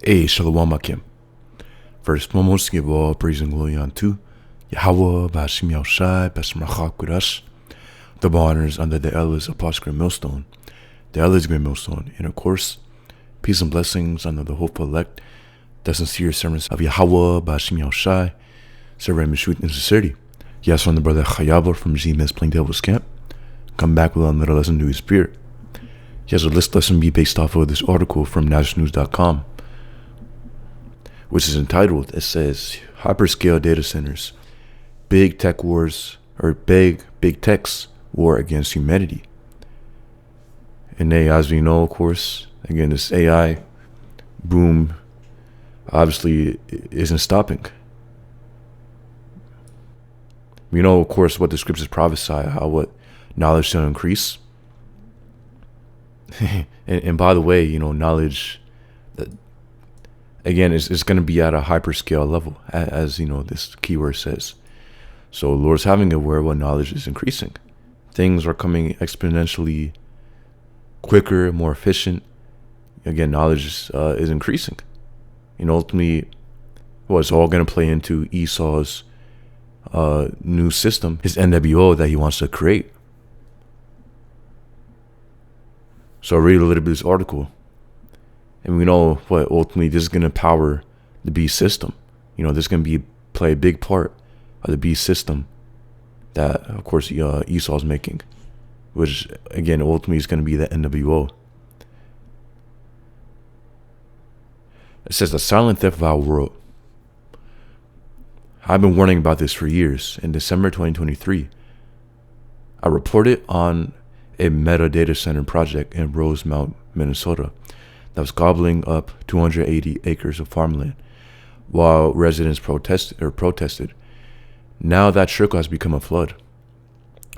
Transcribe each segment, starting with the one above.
Hey, Shalom Akim. First and foremost, give all praise and glory unto Yahweh, Bashim Yahushai, Bashim Rachak with us. Double honors under the Ella's Apostle Millstone, the Ella's Great Millstone, and of course, peace and blessings under the hopeful elect, the sincere servants of Yahweh, Bashim Yahushai, serving Meshut in sincerity. Yes, I'm the brother Chayaber from GMS Plain Devil's Camp. Come back with another lesson to his spirit. Yes, this lesson be based off of this article from nationalnews.com, which is entitled, it says, Hyperscale Data Centers, Big Tech Wars, or Big Tech's War Against Humanity. And as we know, of course, again, this AI boom obviously isn't stopping. We know, of course, what the scriptures prophesy, how what knowledge shall increase. and by the way, knowledge, again, it's going to be at a hyperscale level, as this keyword says. So the Lord's having it where knowledge is increasing. Things are coming exponentially quicker, more efficient. Again, knowledge is increasing. Ultimately, it's all going to play into Esau's new system, his NWO that he wants to create. So I read a little bit of this article, and we know what ultimately this is going to power the beast system. This is going to play a big part of the beast system that, of course, Esau's making, which again ultimately is going to be the NWO. It says the silent theft of our world. I've been warning about this for years. In December 2023, I reported on a meta data center project in Rosemount, Minnesota, that was gobbling up 280 acres of farmland while residents protested. Now that trickle has become a flood.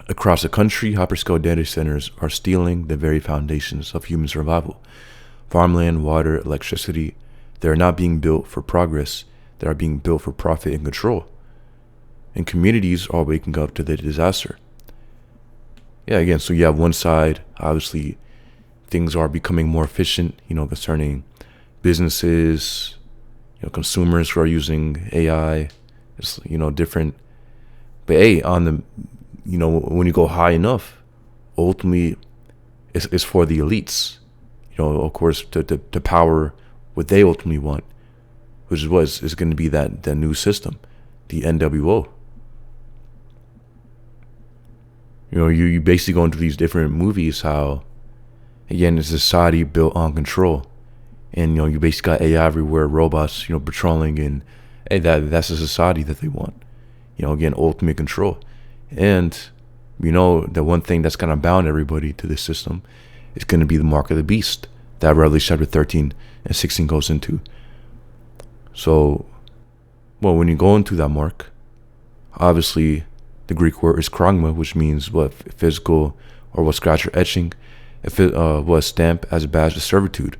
Across the country, hyperscale data centers are stealing the very foundations of human survival. Farmland, water, electricity, they are not being built for progress. They are being built for profit and control. And communities are waking up to the disaster. Yeah, again, so you have one side, obviously, things are becoming more efficient, concerning businesses, consumers who are using AI, it's, different. But hey, on the, when you go high enough, ultimately, it's for the elites, of course, to power what they ultimately want, which is what is going to be that new system, the NWO. You basically go into these different movies how, again, it's a society built on control. And, you basically got AI everywhere, robots, patrolling, and hey, that's a society that they want. Again, ultimate control. And, the one thing that's going to bound everybody to this system is going to be the mark of the beast that Revelation chapter 13 and 16 goes into. So, when you go into that mark, obviously, the Greek word is kragma, which means what physical or what scratch or etching. If it was stamped as a badge of servitude.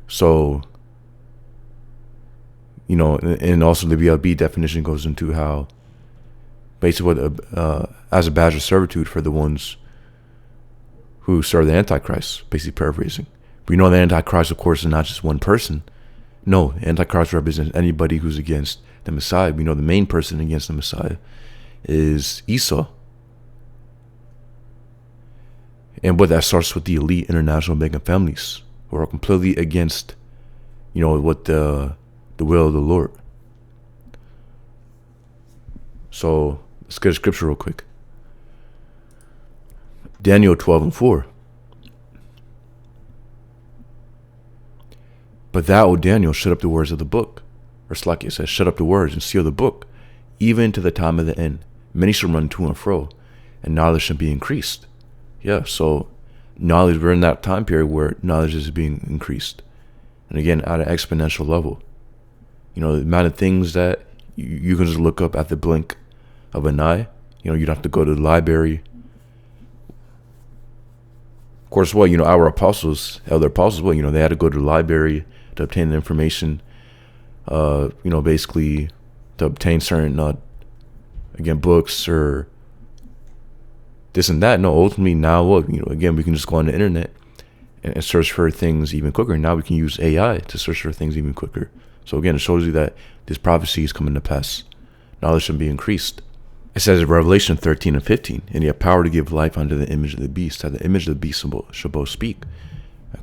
So, and also the BLB definition goes into how basically what as a badge of servitude for the ones who serve the Antichrist, basically paraphrasing. But the Antichrist, of course, is not just one person. No, Antichrist represents anybody who's against the Messiah. We know the main person against the Messiah is Esau. And what that starts with the elite international mega families who are completely against, what the will of the Lord. So let's get a scripture real quick. Daniel 12:4. But thou, O Daniel, shut up the words of the book. Or Slakia says, shut up the words and seal the book, even to the time of the end. Many shall run to and fro, and knowledge shall be increased. Yeah, so knowledge, we're in that time period where knowledge is being increased. And again, at an exponential level. The amount of things that you can just look up at the blink of an eye. You don't have to go to the library. Of course, our elder apostles, they had to go to the library to obtain the information, basically to obtain certain, books or this and that. No, ultimately now, again, we can just go on the internet and search for things even quicker. Now we can use AI to search for things even quicker. So again, it shows you that this prophecy is coming to pass. Knowledge should be increased. It says in Revelation 13 and 15, and he had power to give life unto the image of the beast, that the image of the beast shall both speak.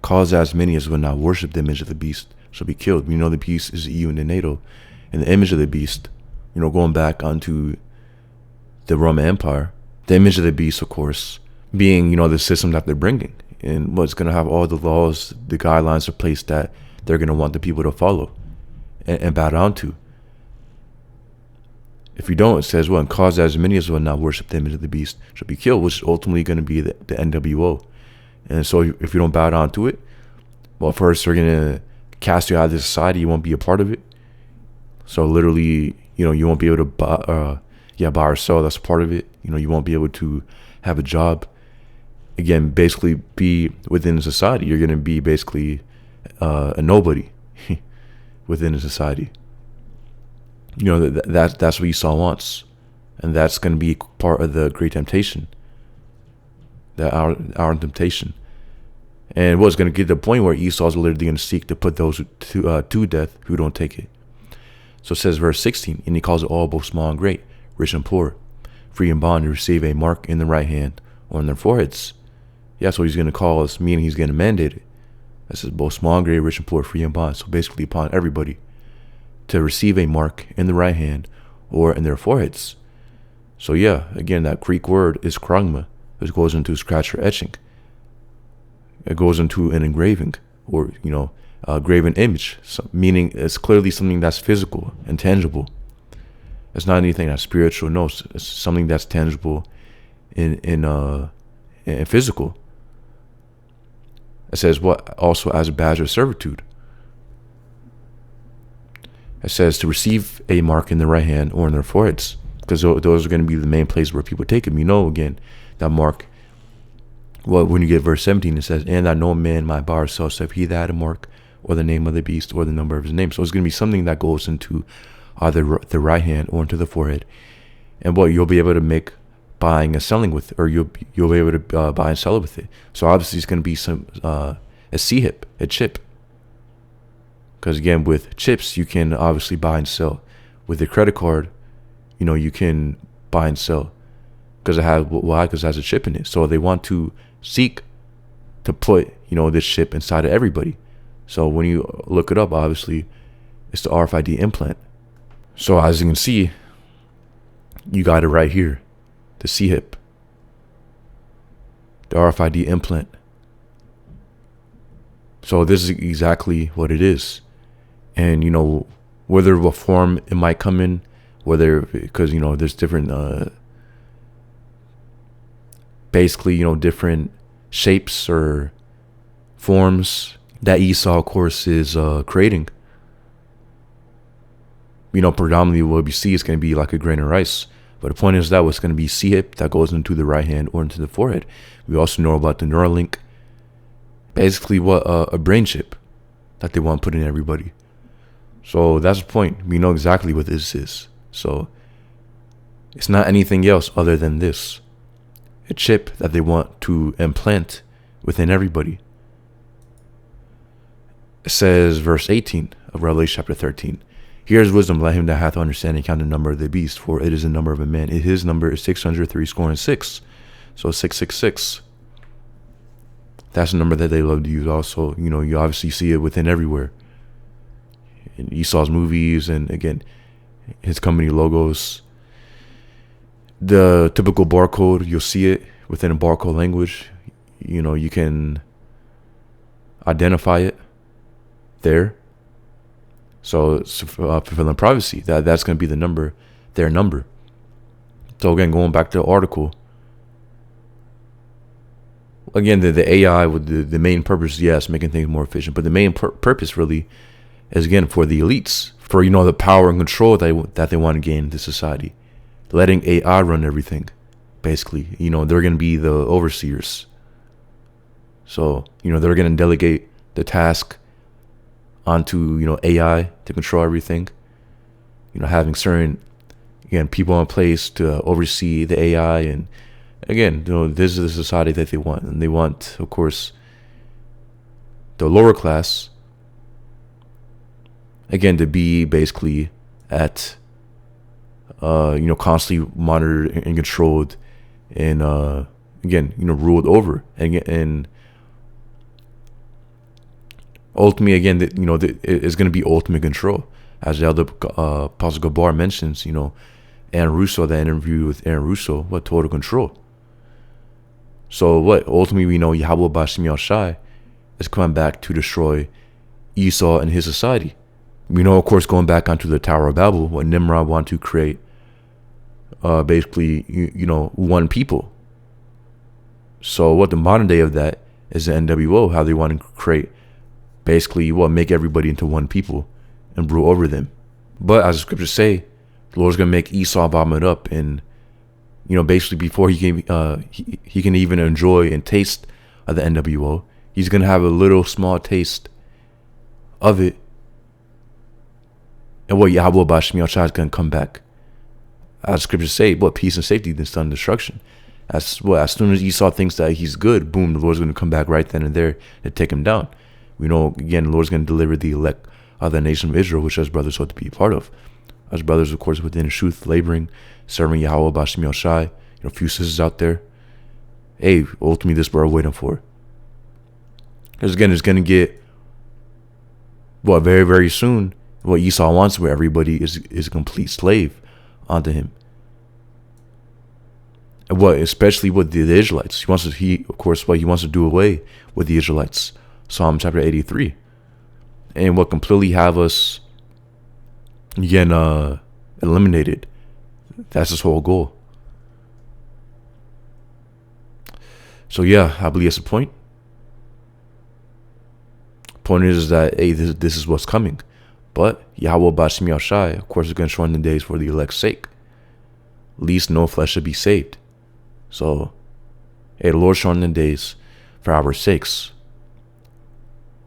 Cause as many as will not worship the image of the beast shall be killed. We know the beast is the EU and the NATO, and the image of the beast, going back onto the Roman Empire, the image of the beast, of course, being, the system that they're bringing, and what's going to have all the laws, the guidelines in place that they're going to want the people to follow and bow down to. If you don't, it says, and cause as many as will not worship the image of the beast shall be killed, which is ultimately going to be the NWO. And so if you don't bow down to it, well, first they're going to cast you out of the society. You won't be a part of it. So literally, you won't be able to buy or sell. That's part of it. You won't be able to have a job. Again, basically be within society. You're going to be basically a nobody within a society. That's what Esau wants. And that's going to be part of the great temptation. Our temptation. And what's going to get to the point where Esau's literally going to seek to put those to death who don't take it. So it says verse 16, and he calls it all, both small and great, rich and poor, free and bond, to receive a mark in the right hand or on their foreheads. Yeah, that's what he's going to call us, meaning he's going to mandate it. That says both small and great, rich and poor, free and bond. So basically upon everybody to receive a mark in the right hand or in their foreheads. So yeah, again, that Greek word is kragma, which goes into scratch or etching. It goes into an engraving or, a graven image, meaning it's clearly something that's physical and tangible. It's not anything that's spiritual. No, it's something that's tangible in physical. It says also as a badge of servitude. It says to receive a mark in the right hand or in their foreheads, because those are going to be the main places where people take them. Again, that mark. Well, when you get verse 17, it says, and that no man might buy or sell except he that had a mark, or the name of the beast, or the number of his name. So it's going to be something that goes into either the right hand or into the forehead. And you'll be able to make buying and selling with it, or you'll be able to buy and sell it with it. So obviously it's going to be a CHIP, a chip. Because again, with chips, you can obviously buy and sell. With a credit card, you can buy and sell. Because it has a chip in it. So they want to seek to put, this chip inside of everybody. So when you look it up, obviously, it's the RFID implant. So as you can see, you got it right here, the CHIP, the RFID implant. So this is exactly what it is. And, whether what form it might come in, because, there's different, basically, different shapes or forms that Esau, of course, is creating. Predominantly what we see is going to be like a grain of rice. But the point is that what's going to be CHIP that goes into the right hand or into the forehead. We also know about the Neuralink. Basically, a brain chip that they want put in everybody. So that's the point. We know exactly what this is. So it's not anything else other than this. A chip that they want to implant within everybody. It says, verse 18 of Revelation chapter 13. Here is wisdom, let him that hath understanding count the number of the beast, for it is the number of a man. His number is 666. So 666. That's the number that they love to use also. You obviously see it within everywhere. In Esau's movies and, again, his company logos. The typical barcode, you'll see it within a barcode language. You can identify it there. So it's fulfilling privacy. That's going to be the number, their number. So again, going back to the article. Again, the AI, with the main purpose, yes, making things more efficient. But the main purpose really is, again, for the elites. For, the power and control that they want to gain into society. Letting AI run everything, basically. They're going to be the overseers. So, they're going to delegate the task onto, AI to control everything. Having certain, again, people in place to oversee the AI. And again, this is the society that they want. And they want, of course, the lower class, again, to be basically at, constantly monitored and controlled and, again, ruled over. And ultimately, again, it's going to be ultimate control. As the elder Apostle Gabar mentions, Aaron Russo, that interview with Aaron Russo, what total control. So what? Ultimately, we know Yahweh Bashim Yahshai is coming back to destroy Esau and his society. We know, of course, going back onto the Tower of Babel, what Nimrod wanted to create, basically, one people. So what the modern day of that is the NWO, how they want to create, basically, make everybody into one people and rule over them. But as the scriptures say, the Lord's going to make Esau vomit up, and basically before he can even enjoy and taste of the NWO, he's going to have a little small taste of it. And what Yahweh Bashim Yahshai is going to come back. As scriptures say, peace and safety, then sudden destruction. As soon as Esau thinks that he's good, boom, the Lord's going to come back right then and there to take him down. We know, again, the Lord's going to deliver the elect of the nation of Israel, which us brothers ought to be a part of. Us brothers, of course, within the truth, laboring, serving Yahweh Bashim Yahshai. A few sisters out there. Hey, ultimately, this we're waiting for. Because again, it's going to get, very, very soon, what Esau wants, where everybody is a complete slave unto him. And especially with the Israelites. He wants to do away with the Israelites. Psalm chapter 83. And what completely have us, again, eliminated. That's his whole goal. So yeah, I believe that's the point. Point is that, hey, this is what's coming. But Yahweh Bashim Yahshai, of course, is going to shorten the days for the elect's sake. Least no flesh should be saved. So, hey, the Lord shortened the days for our sakes.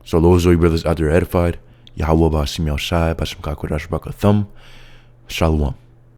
So those are your brothers out there edified. Yahweh Bashim Yahshai, Bashim Kakodash Bakathum. Shalom.